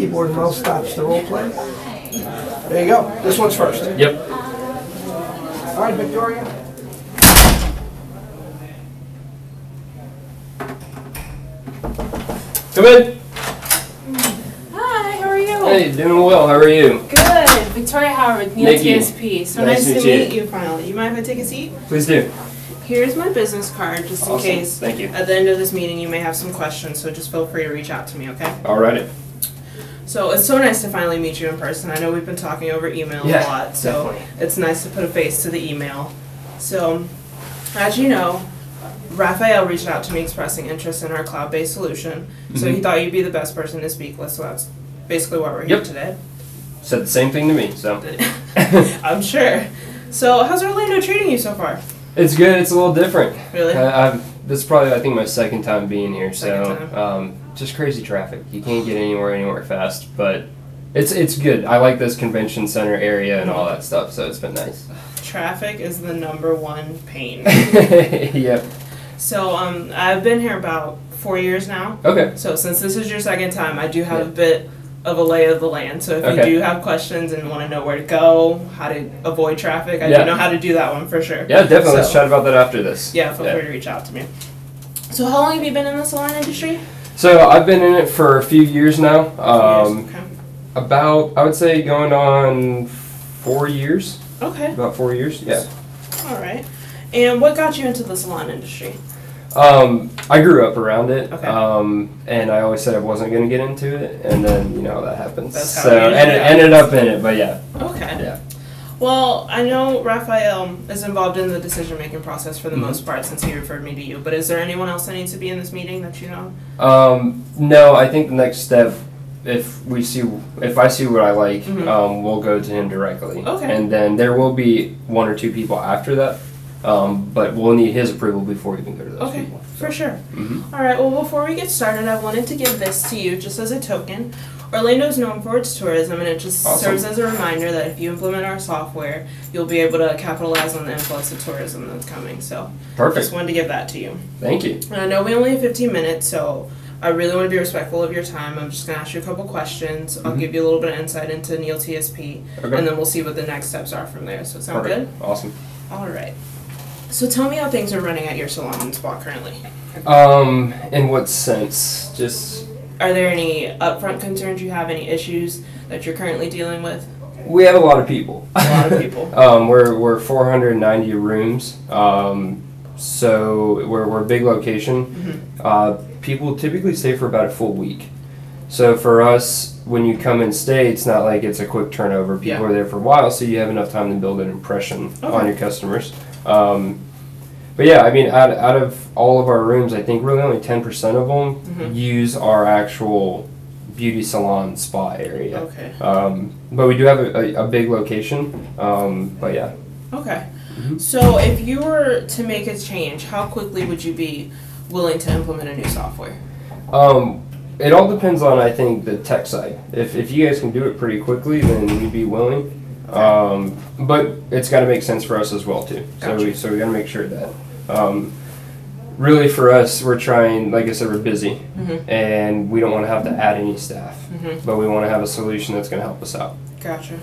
keyboard and mouse stops the role play. There you go. This one's first. Yep. All right, Victoria. Come in. Hi, how are you? Hey, doing well. How are you? Good. Victoria Howard, Neil Nikki. TSP. So Nice nice to to meet meet you finally. You mind if I take a seat? Please do. Here's my business card, just in Awesome. case. Thank you. At the end of this meeting, you may have some questions, so just feel free to reach out to me, okay? Alrighty. So it's so nice to finally meet you in person. I know we've been talking over email Yeah, a lot, so definitely. it's nice to put a face to the email. So, as you know, Raphael reached out to me expressing interest in our cloud-based solution. So he thought you'd be the best person to speak with, so that's basically why we're here Yep. today. Said the same thing to me, so. I'm sure. So, how's Orlando treating you so far? It's good. It's a little different. Really? This is probably, I think, my second time being here. Second So, just crazy traffic. You can't get anywhere fast, but it's good. I like this convention center area and all that stuff, so it's been nice. Traffic is the #1 pain. Yep. So, I've been here about 4 years now. Okay. So, since this is your second time, I do have Yeah. a bit of a lay of the land. So, if Okay. you do have questions and want to know where to go, how to avoid traffic, I Yeah. do know how to do that one for sure. Yeah, definitely. Let's So- chat about that after this. Yeah, feel free to reach out to me. So, how long have you been in the salon industry? So I've been in it for a few years now. Okay. About, I would say, going on 4 years. Okay. About 4 years. Yeah. All right. And what got you into the salon industry? I grew up around it, Okay. and I always said I wasn't going to get into it, and then, you know, that happens. That's how So, it usually and it ended up in it, but yeah. Okay. Yeah. Well, I know Raphael is involved in the decision-making process for the Mhm. most part since he referred me to you, but is there anyone else that needs to be in this meeting that you know? No, I think the next step, if I see what I like, Mhm. we'll go to him directly. Okay. And then there will be 1 or 2 people after that, but we'll need his approval before we can go to those Okay, people. for sure. Mhm. All right, well, before we get started, I wanted to give this to you just as a token. Orlando's known for its tourism, and it just Awesome. serves as a reminder that if you implement our software, you'll be able to capitalize on the influx of tourism that's coming. So, Perfect. just wanted to give that to you. Thank you. And I know we only have 15 minutes, so I really want to be respectful of your time. I'm just going to ask you a couple questions. I'll Mhm. give you a little bit of insight into Neil TSP, Okay. and then we'll see what the next steps are from there. So, sound Perfect. Awesome. good? All right. So, tell me how things are running at your salon and spa currently. In what sense? Just Are there any upfront concerns you have, any issues that you're currently dealing with? we have a lot of people. A lot of people. We're 490 rooms. So we're a big location. People typically stay for about a full week. So for us, when you come and stay, it's not like it's a quick turnover. People Yeah. are there for a while, so you have enough time to build an impression on Okay. your customers. But yeah, I mean, out of all of our rooms, I think really only 10% of them Mhm. use our actual beauty salon spa area. Okay. But we do have a big location. But yeah. Okay. Mhm. So, if you were to make a change, how quickly would you be willing to implement a new software? It all depends on, I think, the tech side. If you guys can do it pretty quickly, then we'd be willing. But it's got to make sense for us as well too. Gotcha. So we got to make sure that. Really, for us, we're trying. Like I said, we're busy, Mhm. and we don't want to have to add any staff. Mhm. But we want to have a solution that's going to help us out. Gotcha.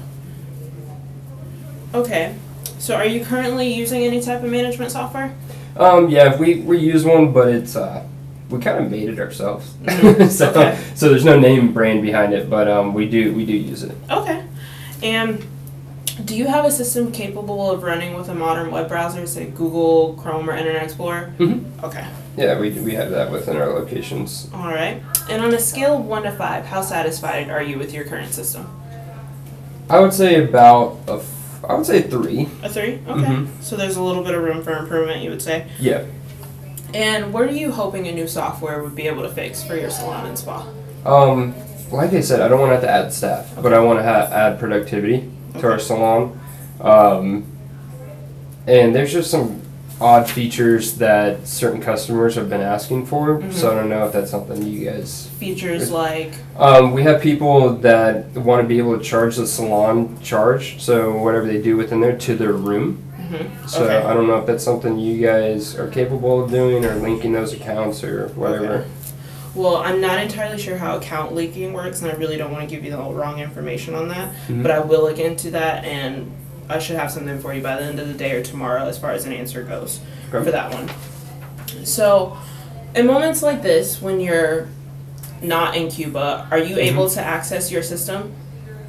Okay. So, are you currently using any type of management software? Yeah, we use one, but it's we kind of made it ourselves. Mhm. so Okay. so there's no name brand behind it, but we do use it. Okay. And do you have a system capable of running with a modern web browser, say Google, Chrome, or Internet Explorer? Mm-hmm. Okay. Yeah, we have that within our locations. All right. And on a scale of 1 to 5, how satisfied are you with your current system? I would say I would say 3. A 3? Okay. Mhm. So there's a little bit of room for improvement, you would say. Yeah. And what are you hoping a new software would be able to fix for your salon and spa? Like I said, I don't want to have to add staff, but I want to add productivity to our Okay. salon. And there's just some odd features that certain customers have been asking for, so I don't know if that's something you guys... Features like... we have people that want to be able to charge the salon charge, so whatever they do within there, to their room. So Okay. I don't know if that's something you guys are capable of doing or linking those accounts or whatever. Okay. Well, I'm not entirely sure how account leaking works, and I really don't want to give you the wrong information on that. But I will look into that, and I should have something for you by the end of the day or tomorrow as far as an answer goes for that one. So, in moments like this, when you're not in Cuba, are you able to access your system?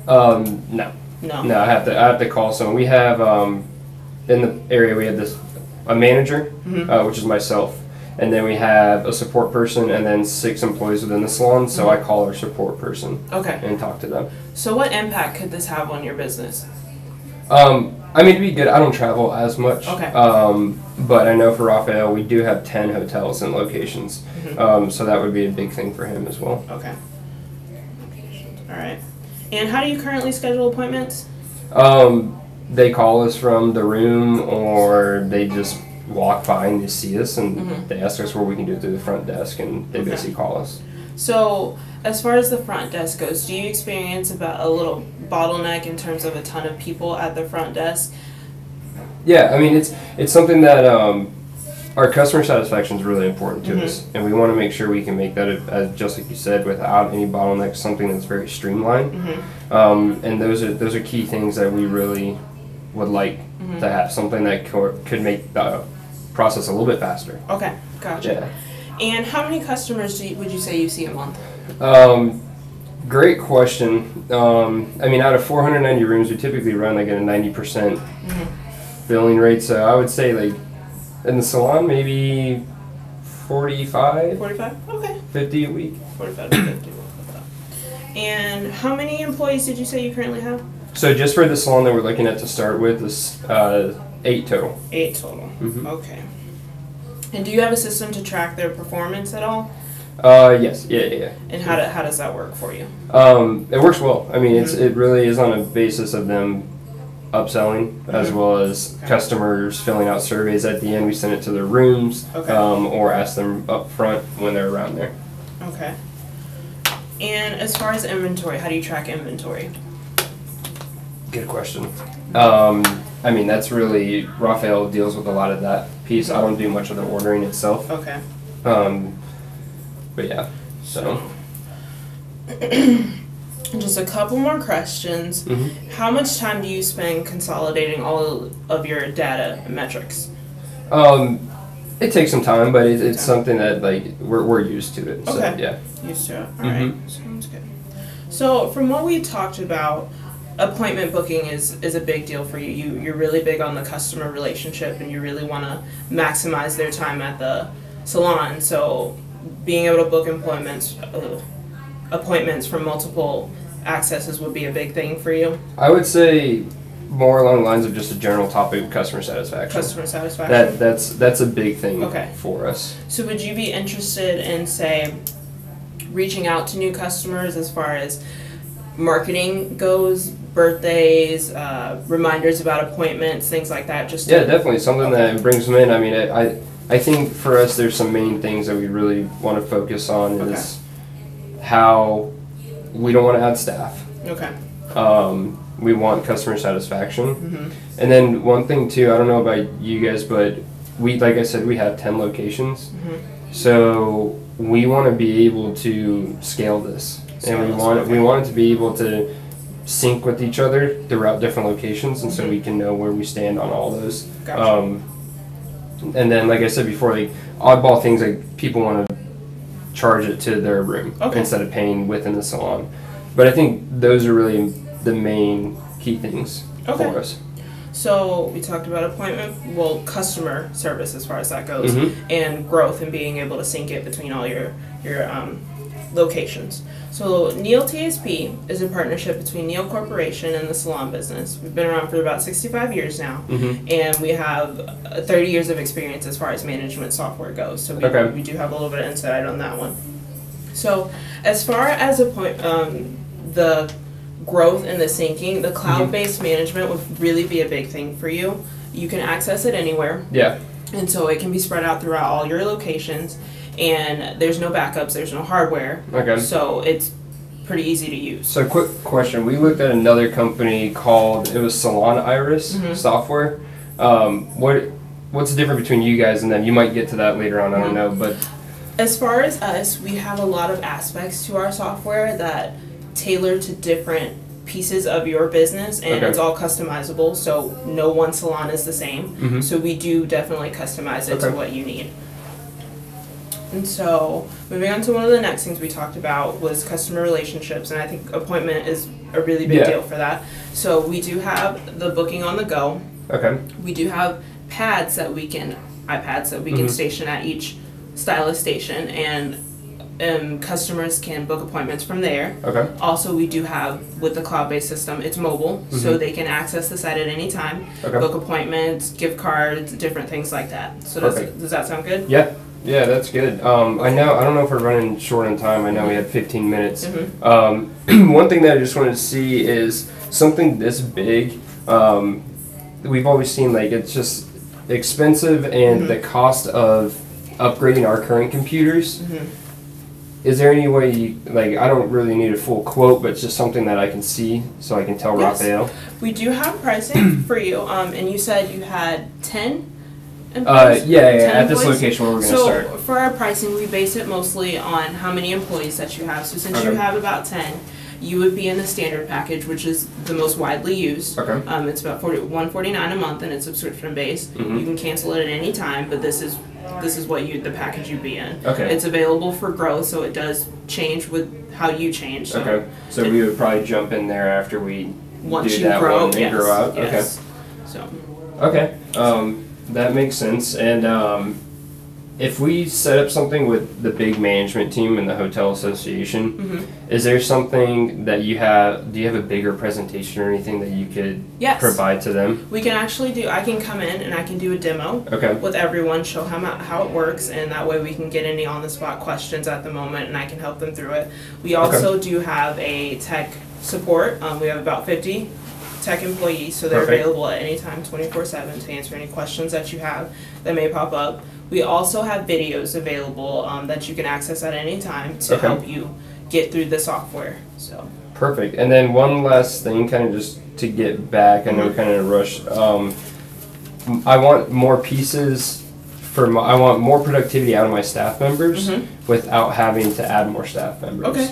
No. No. I have to call someone. We have in the area we have a manager, which is myself, and then we have a support person, and then 6 employees within the salon. So I call our support person. Okay. And talk to them. So what impact could this have on your business? I mean, to be good, I don't travel as much. Okay. But I know for Rafael, we do have 10 hotels and locations. So that would be a big thing for him as well. Okay. All right. And how do you currently schedule appointments? They call us from the room, or they just walk by and they see us, and they ask us where we can do it through the front desk, and they basically call us. So, as far as the front desk goes, do you experience about a little bottleneck in terms of a ton of people at the front desk? Yeah, I mean, it's something that our customer satisfaction is really important to us, and we want to make sure we can make that, as just like you said, without any bottlenecks, something that's very streamlined. And those are key things that we really would like to have, something that could make the process a little bit faster. Okay, gotcha. Yeah. And how many customers would you say you see a month? Great question. I mean, out of 490 rooms, we typically run like at a 90% filling rate. So I would say like in the salon, maybe 45. 45? Okay. 50 a week. 45 to 50. And how many employees did you say you currently have? So just for the salon that we're looking at to start with, is 8 total. 8 total. Okay. And do you have a system to track their performance at all? Yes. Yeah. And how does that work for you? It works well. I mean, it really is on a basis of them upselling, as well as customers filling out surveys at the end. We send it to their rooms, or ask them up front when they're around there. Okay. And as far as inventory, how do you track inventory? Good question. I mean, that's really, Rafael deals with a lot of that piece. I don't do much of the ordering itself. Okay. But yeah, so. Just a couple more questions. How much time do you spend consolidating all of your data and metrics? It takes some time, but it's something that like we're used to it. So, yeah. Used to it. All right. Sounds good. So from what we talked about, appointment booking is a big deal for you. You're really big on the customer relationship, and you really want to maximize their time at the salon. So being able to book appointments from multiple accesses would be a big thing for you. I would say more along the lines of just a general topic of customer satisfaction. Customer satisfaction. That's a big thing for us. So would you be interested in, say, reaching out to new customers as far as marketing goes, birthdays, reminders about appointments, things like that? Just definitely something that brings them in. I mean, I think for us, there's some main things that we really want to focus on is how we don't want to add staff. We want customer satisfaction. And then one thing too, I don't know about you guys, but like I said, we have 10 locations. So we want to be able to scale this. And we want it to be able to sync with each other throughout different locations, and so we can know where we stand on all those. And then, like I said before, like oddball things, like people want to charge it to their room instead of paying within the salon. But I think those are really the main key things for us. So we talked about customer service as far as that goes, and growth and being able to sync it between all your locations. So Neal TSP is a partnership between Neal Corporation and the salon business. We've been around for about 65 years now, and we have 30 years of experience as far as management software goes. So we do have a little bit of insight on that one. So as far as the growth and the syncing, the cloud-based management would really be a big thing for you. You can access it anywhere. And so it can be spread out throughout all your locations. And there's no backups, there's no hardware. So it's pretty easy to use. So quick question. We looked at another company called, it was Salon Iris software. What's the difference between you guys and them? You might get to that later on, I don't know. But As far as us, we have a lot of aspects to our software that tailor to different pieces of your business, and it's all customizable, so no one salon is the same. So we do definitely customize it to what you need. And so, moving on to one of the next things we talked about was customer relationships, and I think appointment is a really big deal for that. So we do have the booking on the go. We do have iPads that we can station at each stylist station, and customers can book appointments from there. Also, we do have, with the cloud-based system, it's mobile, so they can access the site at any time, book appointments, gift cards, different things like that. So does that sound good? Yeah, that's good. I don't know if we're running short on time. I know we had 15 minutes. One thing that I just wanted to see is something this big. We've always seen like it's just expensive, and the cost of upgrading our current computers. Is there any way, like, I don't really need a full quote, but it's just something that I can see so I can tell Raphael? We do have pricing for you, and you said you had 10 employees? At this location where we're going to start. So for our pricing, we base it mostly on how many employees that you have. So since you have about 10, you would be in the standard package, which is the most widely used. It's about $149 a month, and it's subscription based. You can cancel it at any time, but this is what the package you'd be in. It's available for growth, so it does change with how you change. So so we would probably jump in there after we once do you that grow, one and grow out. That makes sense. And if we set up something with the big management team in the hotel association, is there something that you have? Do you have a bigger presentation or anything that you could provide to them? We can actually do. I can come in and I can do a demo with everyone, show how it works, and that way we can get any on-the-spot questions at the moment, and I can help them through it. We also do have a tech support. We have about 50 tech employees, so they're available at any time, 24/7, to answer any questions that you have that may pop up. We also have videos available that you can access at any time to help you get through the software. So perfect. And then one last thing, kind of just to get back, I know we're kind of in a rush. I want more pieces I want more productivity out of my staff members without having to add more staff members.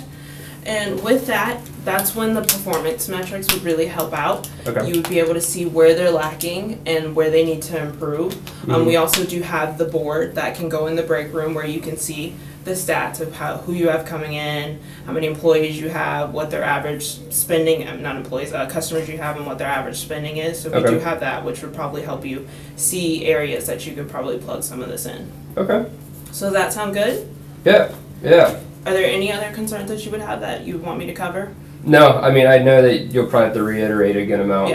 And with that, that's when the performance metrics would really help out. You would be able to see where they're lacking and where they need to improve. We also do have the board that can go in the break room where you can see the stats of who you have coming in, how many employees you have, what their average spending, not employees, customers you have, and what their average spending is. So we do have that, which would probably help you see areas that you could probably plug some of this in. So does that sound good? Yeah. Are there any other concerns that you would have that you want me to cover? No, I mean, I know that you'll probably have to reiterate a good amount.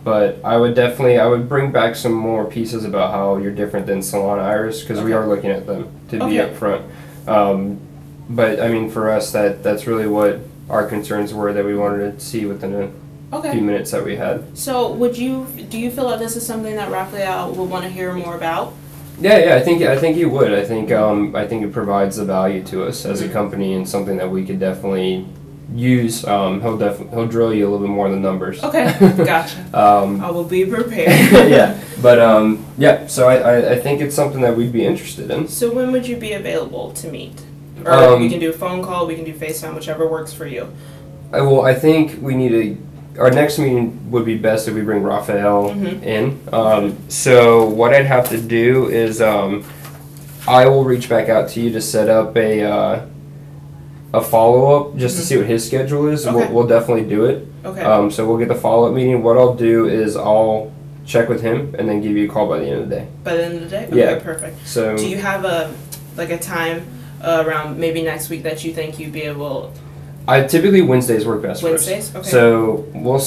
But I would bring back some more pieces about how you're different than Salon Iris, because we are looking at them to be up front. But I mean, for us, that's really what our concerns were that we wanted to see within a few minutes that we had. So do you feel that this is something that Raphael will want to hear more about? Yeah, I think you would. I think it provides the value to us as a company, and something that we could definitely use. He'll drill you a little bit more than numbers. Gotcha. I will be prepared. So I think it's something that we'd be interested in. So when would you be available to meet? Or we can do a phone call, we can do FaceTime, whichever works for you. I think we need our next meeting would be best if we bring Raphael in. So what I'd have to do is I will reach back out to you to set up a follow-up just to see what his schedule is. We'll definitely do it. So we'll get the follow-up meeting. What I'll do is I'll check with him and then give you a call by the end of the day. By the end of the day? Okay, perfect. So do you have a time around maybe next week that you think you'd be able? Typically Wednesdays work best for us. Wednesdays? Okay. So let's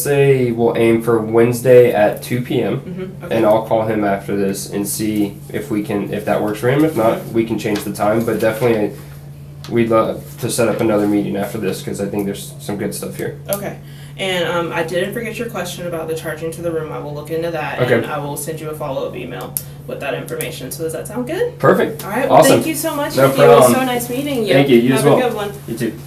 say we'll aim for Wednesday at 2 p.m. And I'll call him after this and see if that works for him. If not, we can change the time. But definitely, we'd love to set up another meeting after this, because I think there's some good stuff here. And I didn't forget your question about the charging to the room. I will look into that, and I will send you a follow-up email with that information. So does that sound good? Perfect. All right. Well, thank you so much. No problem. It was so nice meeting you. Thank you. You as well. Have a good one. You too.